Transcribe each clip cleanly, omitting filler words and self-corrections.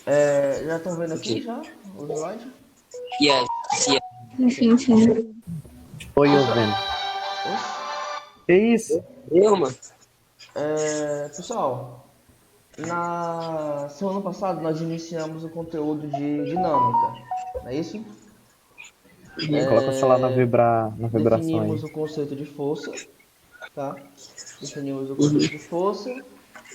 Já estão vendo aqui Ok. já o slide? Yes, yes. Sim, sim. Oi, eu Pessoal, vendo. oxe, Que isso? Eu, mano. pessoal, na semana passada nós iniciamos o conteúdo de dinâmica, não é isso? Coloca o celular na vibração Definimos aí. o conceito de força, tá? Definimos o conceito de força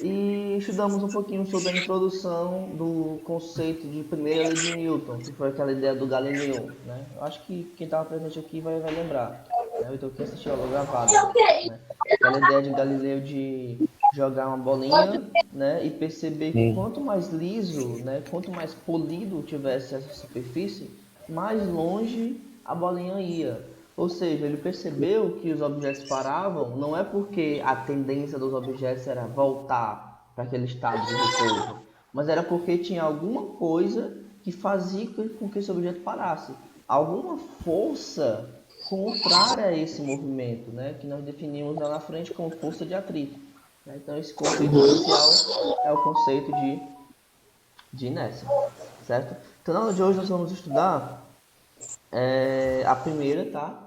e estudamos um pouquinho sobre a introdução do conceito de primeira lei de Newton, que foi aquela ideia do Galileu, né? Eu acho que quem estava presente aqui vai lembrar, né? Então quem assistiu a aula gravada, né? Aquela ideia de Galileu de jogar uma bolinha, né? E perceber que Sim. quanto mais liso, né? Quanto mais polido tivesse essa superfície, mais longe a bolinha ia. Ou seja, ele percebeu que os objetos paravam não é porque a tendência dos objetos era voltar para aquele estado de repouso, mas era porque tinha alguma coisa que fazia com que esse objeto parasse. Alguma força contrária a esse movimento, né? Que nós definimos lá na frente como força de atrito. Né? Então, esse conceito inicial é o conceito de inércia, certo? Então, na aula de hoje nós vamos estudar a primeira, tá?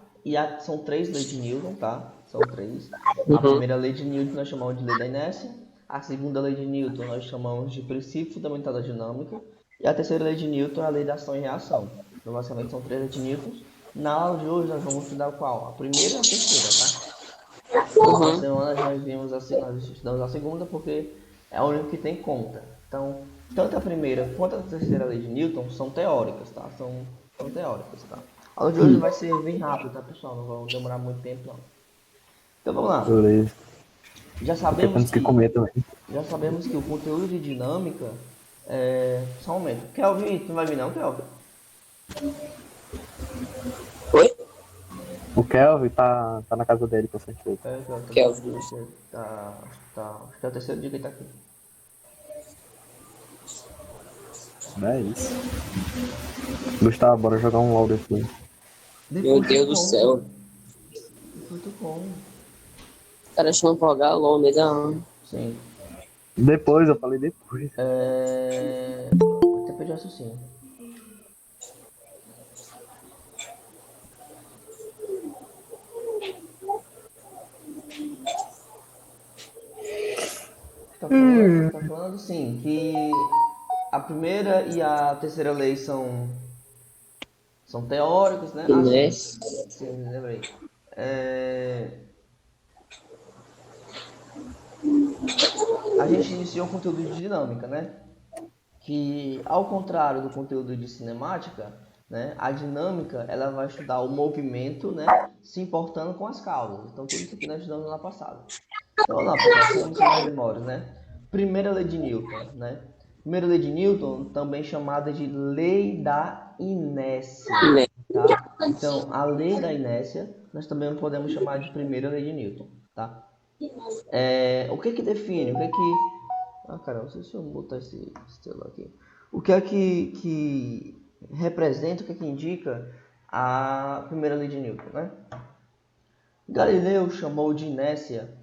São três leis de Newton, tá? São três. A Uhum. primeira lei de Newton nós chamamos de lei da inércia. A segunda lei de Newton nós chamamos de princípio fundamental da dinâmica. E a terceira lei de Newton é a lei da ação e reação. Então, basicamente, são três leis de Newton. Na aula de hoje nós vamos estudar qual? A primeira e a terceira, tá? Na outra Uhum. semana nós estudamos a segunda porque é a única que tem conta. Então, tanto a primeira quanto a terceira lei de Newton são teóricas, tá? São teóricas, tá? A aula de hoje vai ser bem rápido, tá, pessoal? Não vai demorar muito tempo, não. Então, vamos lá. Beleza. Já Porque sabemos temos que que, comer também. já sabemos que o conteúdo de dinâmica é... Só um momento. Kelvin, tu não vai vir não, Kelvin? Oi? O Kelvin tá na casa dele, com certeza. Kelvin tá Que é o dormindo aqui. Acho que é o terceiro dia que ele tá aqui. É isso. Gustavo, bora jogar um LOL depois. Meu Depois tu Deus do come, céu. mano. Depois tu come. O cara chama pra jogar LOL, me dá. Sim. Depois, eu falei depois. Até perdi o raciocínio. Tá falando sim, que a primeira e a terceira lei são teóricos, né? Ah, Né? sim, lembrei. É, a gente iniciou o conteúdo de dinâmica, né? Que ao contrário do conteúdo de cinemática, né, a dinâmica ela vai estudar o movimento, né, se importando com as causas. Então tudo isso aqui nós estudamos lá passado. Então vamos lá, pessoal, sem mais demoras, né? Primeira lei de Newton, né? Primeira lei de Newton, também chamada de lei da inércia, Né? tá? Então, a lei da inércia, nós também podemos chamar de primeira lei de Newton, tá? O que define? Ah, cara, não sei se eu botar esse celular aqui. O que é que representa, o que é que indica a primeira lei de Newton, né? Galileu chamou de inércia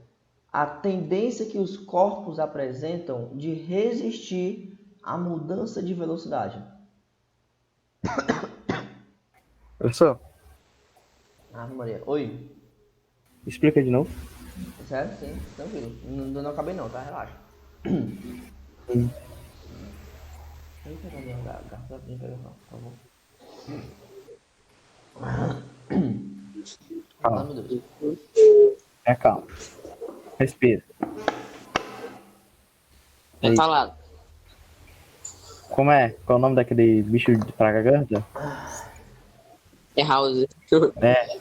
a tendência que os corpos apresentam de resistir à mudança de velocidade. Professor, Ah, Maria. Oi. explica de novo. Sério? Sim, tranquilo. Não acabei não, tá? Relaxa. Hum. Deixa eu pegar minha garrafa de pegar, por favor. Ah, Calma, meu Deus. calma. Respira. É Aí. falado. Como é? Qual é o nome daquele bicho de praga garganta? É House. É,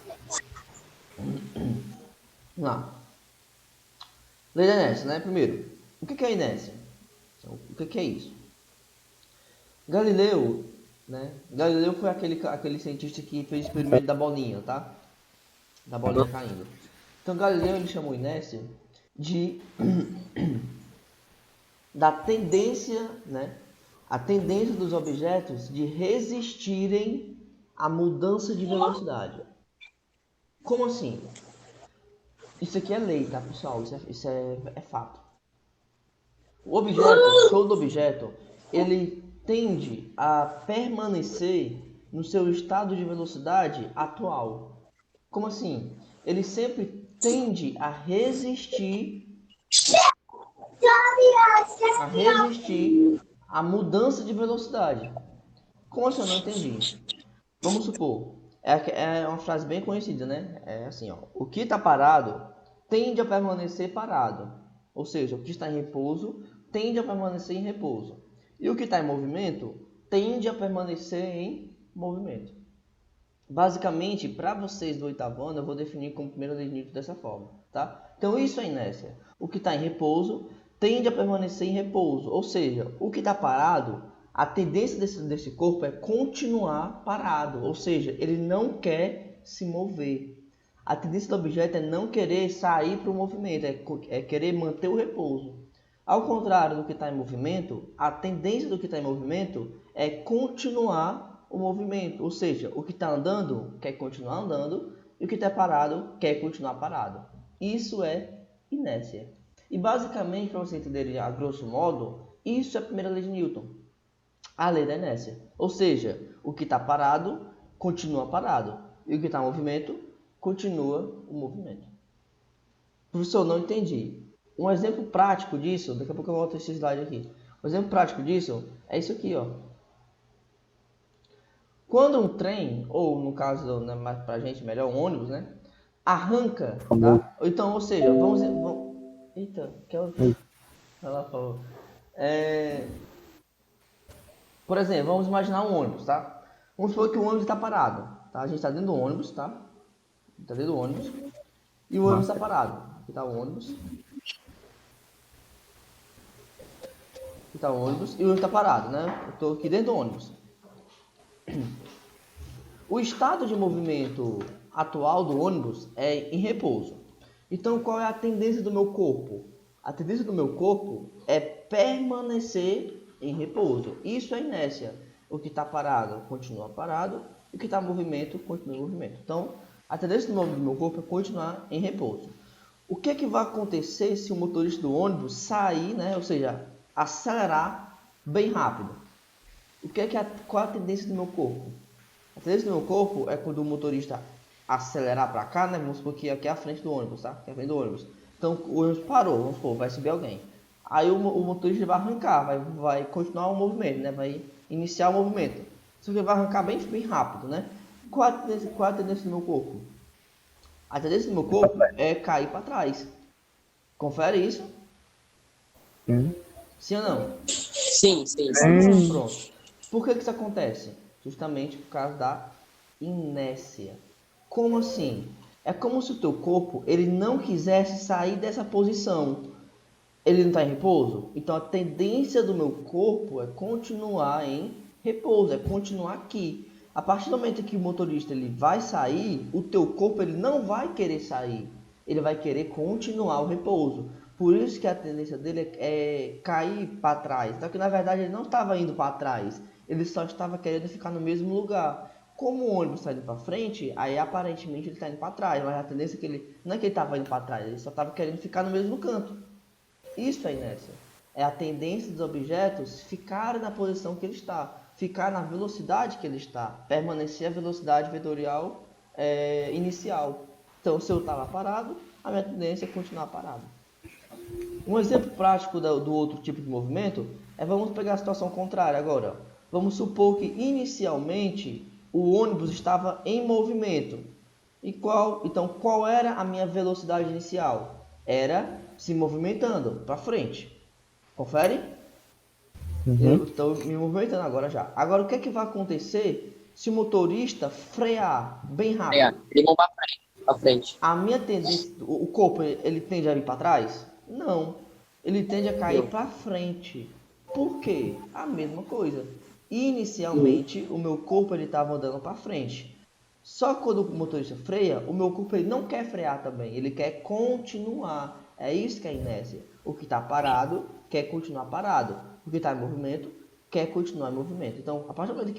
Vamos lá. Lei da inércia, né? Primeiro, o que é inércia? O que é isso? Galileu, né? Galileu foi aquele cientista que fez o experimento da bolinha, tá? Da bolinha caindo. Então Galileu ele chamou inércia de da tendência, né? A tendência dos objetos de resistirem à mudança de velocidade. Como assim? Isso aqui é lei, tá, pessoal? Isso é fato. O objeto, todo objeto, ele tende a permanecer no seu estado de velocidade atual. Como assim? Ele sempre tende a resistir à mudança de velocidade. Como assim? Eu não entendi. Vamos supor, é uma frase bem conhecida, né? É assim, ó, o que está parado tende a permanecer parado. Ou seja, o que está em repouso tende a permanecer em repouso. E o que está em movimento tende a permanecer em movimento. Basicamente, para vocês do oitavo ano, eu vou definir como primeira lei de Newton dessa forma, tá? Então, isso é inércia. O que está em repouso tende a permanecer em repouso. Ou seja, o que está parado, a tendência desse corpo é continuar parado. Ou seja, ele não quer se mover. A tendência do objeto é não querer sair para o movimento, é querer manter o repouso. Ao contrário do que está em movimento, a tendência do que está em movimento é continuar o movimento. Ou seja, o que está andando quer continuar andando e o que está parado quer continuar parado. Isso é inércia. E basicamente, para você entender a grosso modo, isso é a primeira lei de Newton, a lei da inércia. Ou seja, o que está parado continua parado e o que está em movimento continua o movimento. Professor, não entendi. Um exemplo prático disso, daqui a pouco eu volto a esse slide aqui. Um exemplo prático disso é isso aqui, ó. Quando um trem, ou no caso, né, mais pra gente melhor, um ônibus, né? Arranca, tá? Então, ou seja, vamos... Eita, que é o... Vai lá, por favor. Por exemplo, vamos imaginar um ônibus, tá? Vamos supor que o ônibus está parado, tá? A gente está dentro do ônibus, tá? Está dentro do ônibus. E o ônibus está parado. Aqui está o ônibus. Aqui está o ônibus e o ônibus está parado, né? Eu estou aqui dentro do ônibus. O estado de movimento atual do ônibus é em repouso. Então, qual é a tendência do meu corpo? A tendência do meu corpo é permanecer em repouso. Isso é inércia. O que está parado continua parado e o que está em movimento continua em movimento. Então, a tendência do meu corpo é continuar em repouso. O que vai acontecer se o motorista do ônibus sair, né? Ou seja, acelerar bem rápido? Qual é a tendência do meu corpo? A tendência do meu corpo é quando o motorista acelerar para cá, né? Vamos supor que aqui é a frente do ônibus, tá? Aqui é a frente do ônibus. Então o ônibus parou, vamos supor, vai subir alguém. Aí o motorista vai arrancar, vai continuar o movimento, né? Vai iniciar o movimento. Só que ele vai arrancar bem rápido, né? Qual é a tendência do meu corpo? A tendência do meu corpo é cair para trás. Confere isso? Sim ou não? Sim. Pronto. Por que isso acontece? Justamente por causa da inércia. Como assim? É como se o teu corpo ele não quisesse sair dessa posição. Ele não está em repouso? Então a tendência do meu corpo é continuar em repouso, é continuar aqui. A partir do momento que o motorista ele vai sair, o teu corpo ele não vai querer sair. Ele vai querer continuar o repouso. Por isso que a tendência dele é cair para trás. Só que na verdade ele não estava indo para trás. Ele só estava querendo ficar no mesmo lugar. Como o ônibus está indo para frente, aí aparentemente ele está indo para trás. Mas a tendência é que ele não é que ele estava indo para trás, ele só estava querendo ficar no mesmo canto. Isso é inércia. É a tendência dos objetos ficarem na posição que ele está, ficar na velocidade que ele está, permanecer a velocidade vetorial inicial. Então, se eu estava parado, a minha tendência é continuar parado. Um exemplo prático do outro tipo de movimento vamos pegar a situação contrária agora. Vamos supor que inicialmente o ônibus estava em movimento. Então, qual era a minha velocidade inicial? Era se movimentando para frente. Confere? Eu estou me movimentando agora já. Agora, o que é que vai acontecer se o motorista frear bem rápido? Ele vai para frente. A minha tendência, o corpo, ele tende a ir para trás? Não. Ele tende a cair para frente. Por quê? A mesma coisa. Inicialmente, o meu corpo ele estava andando para frente. Só que quando o motorista freia, o meu corpo ele não quer frear também. Ele quer continuar. É isso que é inércia. O que está parado quer continuar parado. O que está em movimento quer continuar em movimento. Então, a partir do momento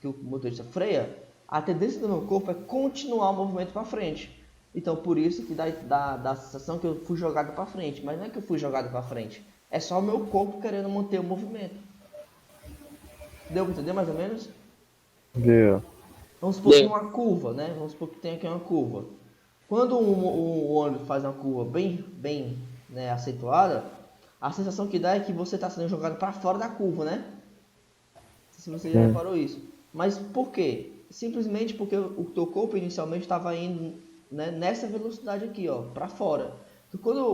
que o motorista freia, a tendência do meu corpo é continuar o movimento para frente. Então, por isso que dá a sensação que eu fui jogado para frente. Mas não é que eu fui jogado para frente. É só o meu corpo querendo manter o movimento. Deu para entender mais ou menos? Deu. Vamos supor que Deu. uma curva, né? Vamos supor que tem aqui uma curva. Quando o ônibus faz uma curva bem né, acentuada, a sensação que dá é que você está sendo jogado para fora da curva, né? Não sei se você já reparou isso. Mas por quê? Simplesmente porque o teu corpo inicialmente estava indo, né, nessa velocidade aqui, ó, para fora. Então, quando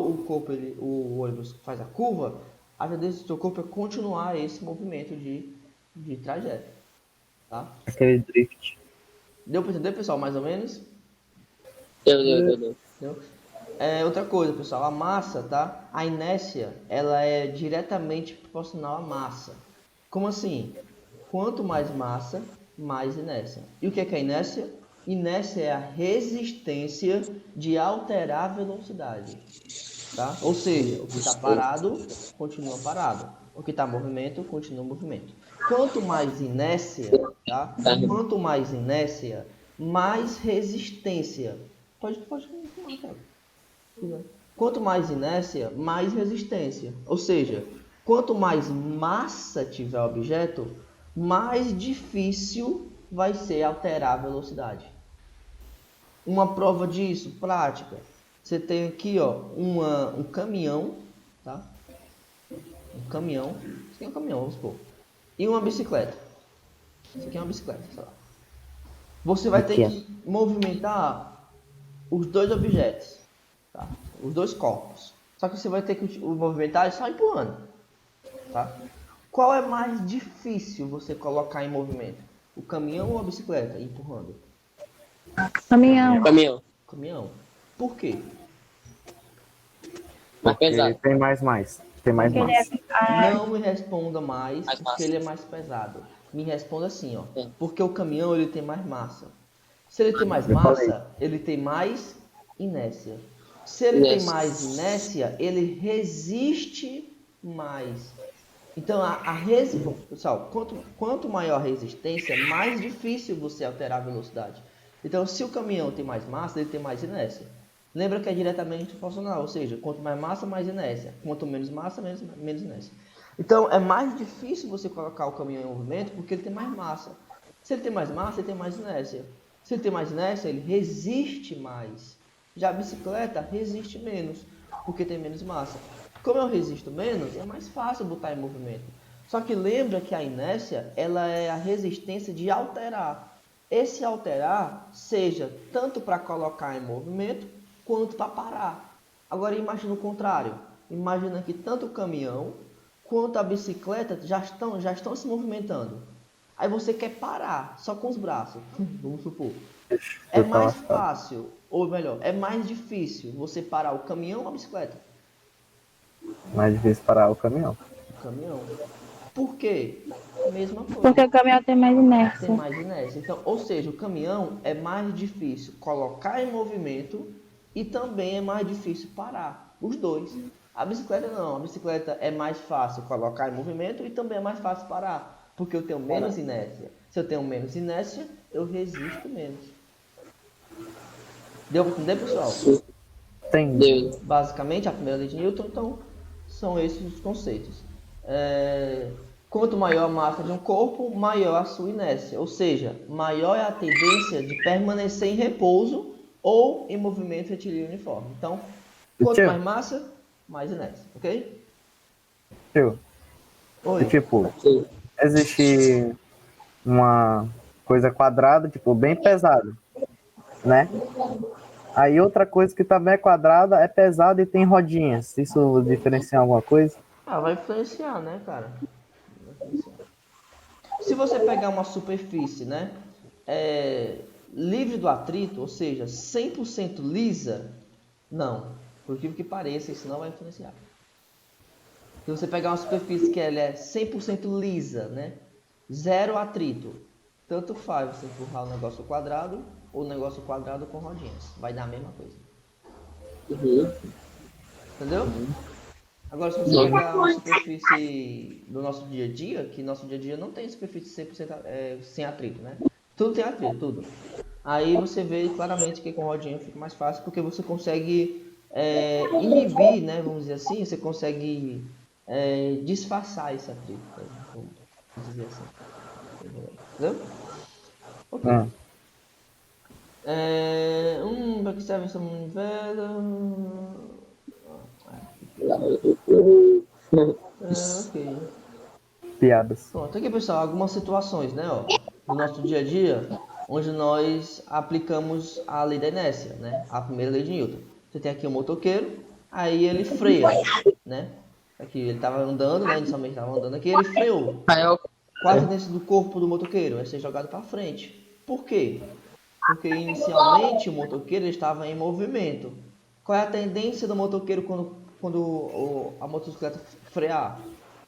o ônibus faz a curva, a tendência do teu corpo é continuar esse movimento de trajeto, tá? Aquele drift. Deu para entender, pessoal, mais ou menos? Deu. Entendeu? Outra coisa, pessoal, a massa, tá? A inércia, ela é diretamente proporcional à massa. Como assim? Quanto mais massa, mais inércia. E o que é inércia? Inércia é a resistência de alterar a velocidade, tá? Ou seja, o que está parado, continua parado. O que está em movimento, continua em movimento. Quanto mais inércia, tá? Tá. Quanto mais inércia, mais resistência. Pode continuar, cara. Quanto mais inércia, mais resistência. Ou seja, quanto mais massa tiver o objeto, mais difícil vai ser alterar a velocidade. Uma prova disso, prática. Você tem aqui, ó, um caminhão, tá? Um caminhão. Isso aqui é um caminhão, vamos supor. E uma bicicleta. Isso aqui é uma bicicleta, sei lá. Você vai ter que movimentar os dois objetos, tá? Os dois corpos. Só que você vai ter que movimentar só empurrando, tá? Qual é mais difícil você colocar em movimento? O caminhão ou a bicicleta empurrando? Caminhão. Caminhão. Caminhão. Por quê? Mais pesado. Tem mais. Tem mais Porque ele massa. Não me responda mais Mais porque massa. ele é mais pesado. Me responda assim, ó. Sim. Porque o caminhão ele tem mais massa. Se ele tem mais Eu massa, ele tem mais inércia. Se ele tem Inércia. mais inércia, ele resiste mais. Então, pessoal, quanto maior a resistência, mais difícil você alterar a velocidade. Então, se o caminhão tem mais massa, ele tem mais inércia. Lembra que é diretamente proporcional, ou seja, quanto mais massa, mais inércia. Quanto menos massa, menos inércia. Então, é mais difícil você colocar o caminhão em movimento porque ele tem mais massa. Se ele tem mais massa, ele tem mais inércia. Se ele tem mais inércia, ele resiste mais. Já a bicicleta resiste menos, porque tem menos massa. Como eu resisto menos, é mais fácil botar em movimento. Só que lembra que a inércia, ela é a resistência de alterar. Esse alterar, seja tanto para colocar em movimento, quanto para parar. Agora imagina o contrário. Imagina que tanto o caminhão quanto a bicicleta já estão se movimentando. Aí você quer parar, só com os braços, vamos supor. É mais fácil, ou melhor, é mais difícil você parar o caminhão ou a bicicleta? Mais difícil parar o caminhão. O caminhão. Por quê? Mesma coisa. Porque o caminhão tem mais Tem inércia. mais inércia. Então, ou seja, o caminhão é mais difícil colocar em movimento e também é mais difícil parar. Os dois. A bicicleta não. A bicicleta é mais fácil colocar em movimento e também é mais fácil parar. Porque eu tenho menos inércia. Se eu tenho menos inércia, eu resisto menos. Deu para entender, pessoal? Tem. Deu. Basicamente, a primeira lei de Newton, então, são esses os conceitos. Quanto maior a massa de um corpo, maior a sua inércia. Ou seja, maior é a tendência de permanecer em repouso ou em movimento retilíneo uniforme. Então, quanto mais massa, mais inércia, ok? Oi. Tipo, Sim. existe uma coisa quadrada, tipo, bem pesada, né? Aí outra coisa que também é quadrada, é pesada e tem rodinhas. Isso diferencia alguma coisa? Vai influenciar, né, cara? Vai influenciar. Se você pegar uma superfície, né, livre do atrito, ou seja, 100% lisa, não. Por incrível que pareça, isso não vai influenciar. Se você pegar uma superfície que ela é 100% lisa, né, zero atrito, tanto faz você empurrar o negócio quadrado ou o negócio quadrado com rodinhas. Vai dar a mesma coisa. Uhum. Entendeu? Agora, se você pegar uma superfície do nosso dia a dia, que nosso dia a dia não tem superfície 100% sem atrito, né? Tudo tem atrito, tudo. Aí você vê claramente que com rodinha fica mais fácil, porque você consegue inibir, né? Vamos dizer assim, você consegue disfarçar esse atrito, vamos dizer assim. Entendeu? Ok. Ah, Para que serve essa manivela? Ok. piadas. Pronto, aqui pessoal, algumas situações, né, ó, do nosso dia a dia, onde nós aplicamos a lei da inércia, né, a primeira lei de Newton. Você tem aqui um motoqueiro, aí ele freia, né, aqui ele estava andando, né, inicialmente estava andando aqui, ele freou. Aí eu. Qual a tendência do corpo do motoqueiro? É ser jogado para frente. Por quê? Porque inicialmente o motoqueiro estava em movimento. Qual é a tendência do motoqueiro quando a motocicleta frear?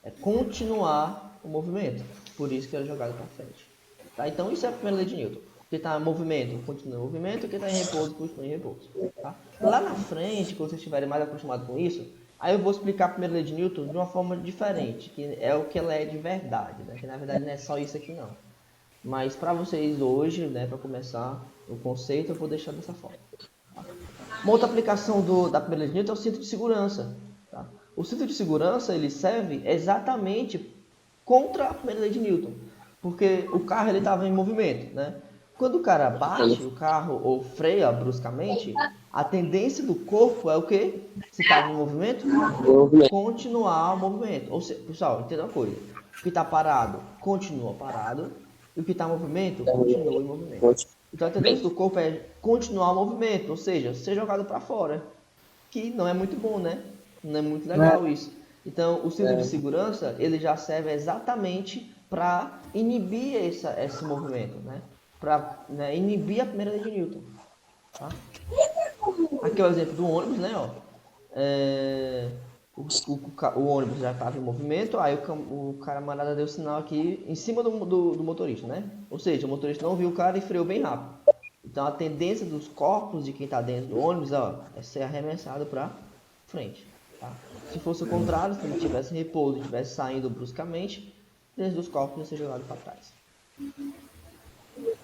É continuar o movimento. Por isso que ele é jogado para frente. Tá? Então isso é a primeira lei de Newton. Quem está em movimento, continua em movimento. Quem está em repouso, continua em repouso. Tá? Lá na frente, quando vocês estiverem mais acostumados com isso, aí eu vou explicar a primeira lei de Newton de uma forma diferente, que é o que ela é de verdade. Né? Que na verdade não é só isso aqui não. Mas para vocês hoje, né, para começar o conceito, eu vou deixar dessa forma. Tá? Uma outra aplicação da primeira lei de Newton é o cinto de segurança. Tá? O cinto de segurança ele serve exatamente contra a primeira lei de Newton, porque o carro ele estava em movimento, né? Quando o cara bate o carro ou freia bruscamente, a tendência do corpo é o quê? Se estava em movimento, continuar o movimento. Ou seja, pessoal, entenda uma coisa: o que está parado continua parado e o que está em movimento continua em movimento. Então a tendência do corpo é continuar o movimento, ou seja, ser jogado para fora, que não é muito bom, né? Não é muito legal isso. Então o cinto de segurança ele já serve exatamente para inibir esse movimento, né? Para, né, inibir a primeira lei de Newton. Tá? Aqui é o exemplo do ônibus, né? Ó. O ônibus já estava em movimento, aí o camarada deu sinal aqui em cima do motorista, né? Ou seja, o motorista não viu o cara e freou bem rápido. Então a tendência dos corpos de quem está dentro do ônibus, ó, é ser arremessado para frente. Tá? Se fosse o contrário, se ele estivesse em repouso e estivesse saindo bruscamente, a tendência dos corpos ia ser jogado para trás.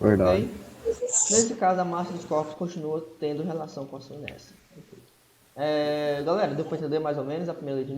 Verdade. Okay? Nesse caso, a massa dos corpos continua tendo relação com a sua inércia. Galera, deu para entender mais ou menos a primeira lei de Newton?